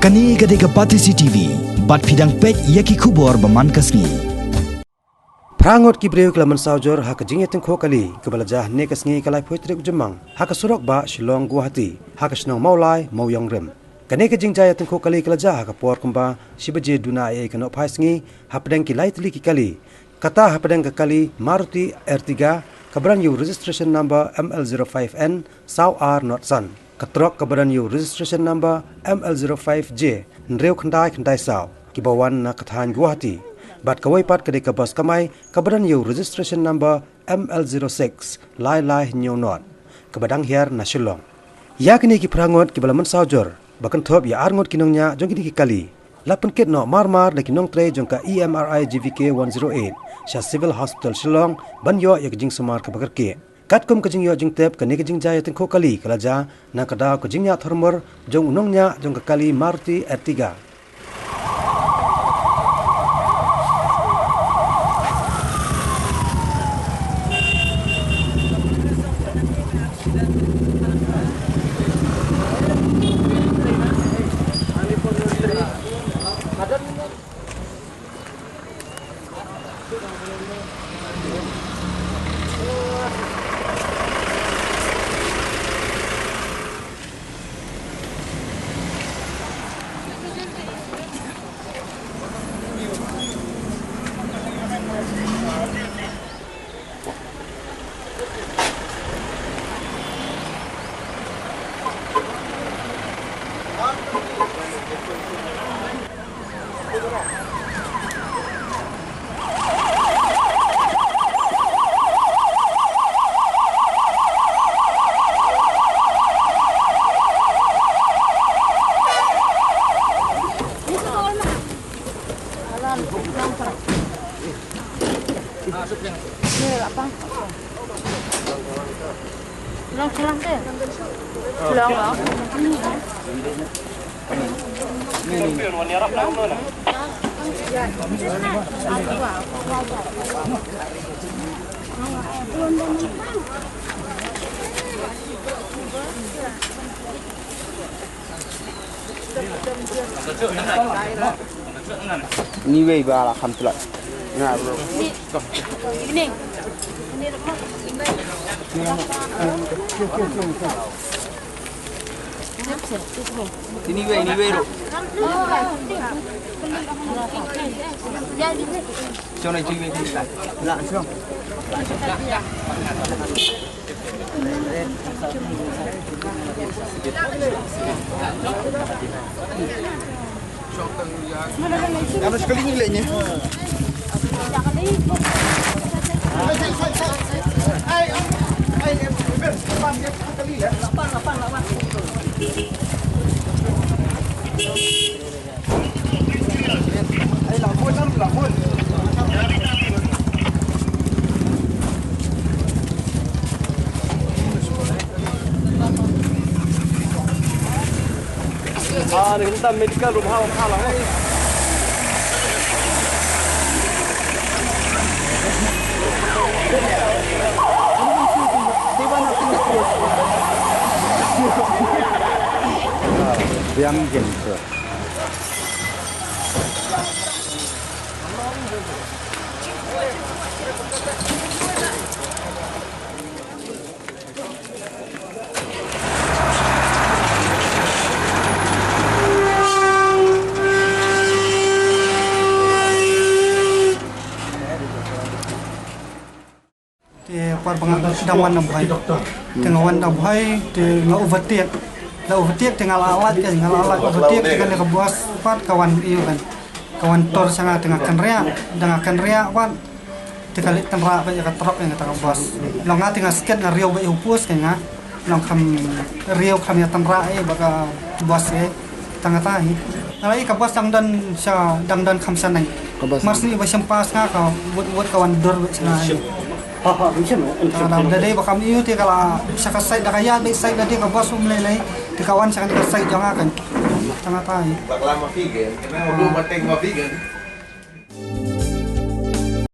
Kani gade ke Pati CCTV, bat pidang pek yaki kubor baman kasngi. Prangot ki breu kelaman saujor ha ka jingya tengko kali ke balajah ne kasngi kalai poitrik jemang ha ka surok ba Shillong Guwahati ha ka snong maulai mauyong rem. Kani ke jingjaya tengko kali kelajah ha ka por kumba sibaje duna ai ka no phaisngi ha pedang ki lai tli ki kali. Kata ha pedang ka kali Maruti R3 kabaran yu registration number ML05N Sau R Not Sun. Katrok kabaran yu registration number ML05J Nreu khandai Sau kibawan na kathan Guwahati. Bat kawai pat kedai kabas kamai kabaran yu registration number ML06 lai New Not kabadang hiar na Shillong. Ya kini ki prangot ki balaman saujor bakan thop ya arngot kinongnya jong kini ki kali lapan ket no marmar la kinong tre jong ka EMRI GVK 108 sha civil hospital Shillong banyo ya jing samar ka bakar ke katkum ka jing yo jing tep ka ne ka jing jaya tengko kali kalaja na kada ka jingnya thormor jong unongnya jong ka kali Maruti R3. Ni wei ba la kham tla na bro evening ni wei ro cho này chui wei thì la xong Ano sekali nilainya? Ini kita medical rumah kalah. Diam gitu. Par pengagal sedang wan nabuhay tengah wan nabuhay tengah overtake tengah alat overtake tengah kebuas pat kawan iyo kan kawan tor sangat tengah kan rea wan tekalit tenra banyak katrok yang tengah kebuas longa tengah sket ngariau bayi hupus kena long kam riau kami tenra baka buas tengah tahi nalai kebuas dangdan kamsanai mas ni basyampas ngaka buat kawan dor sana Dari bakam iyo ti kala sa kasay dakaya di say dadi ka boss umlay ti kawan sa kanila say jangakan. Tanga tay. Bakla ma vegan, kana mo dumating ma vegan.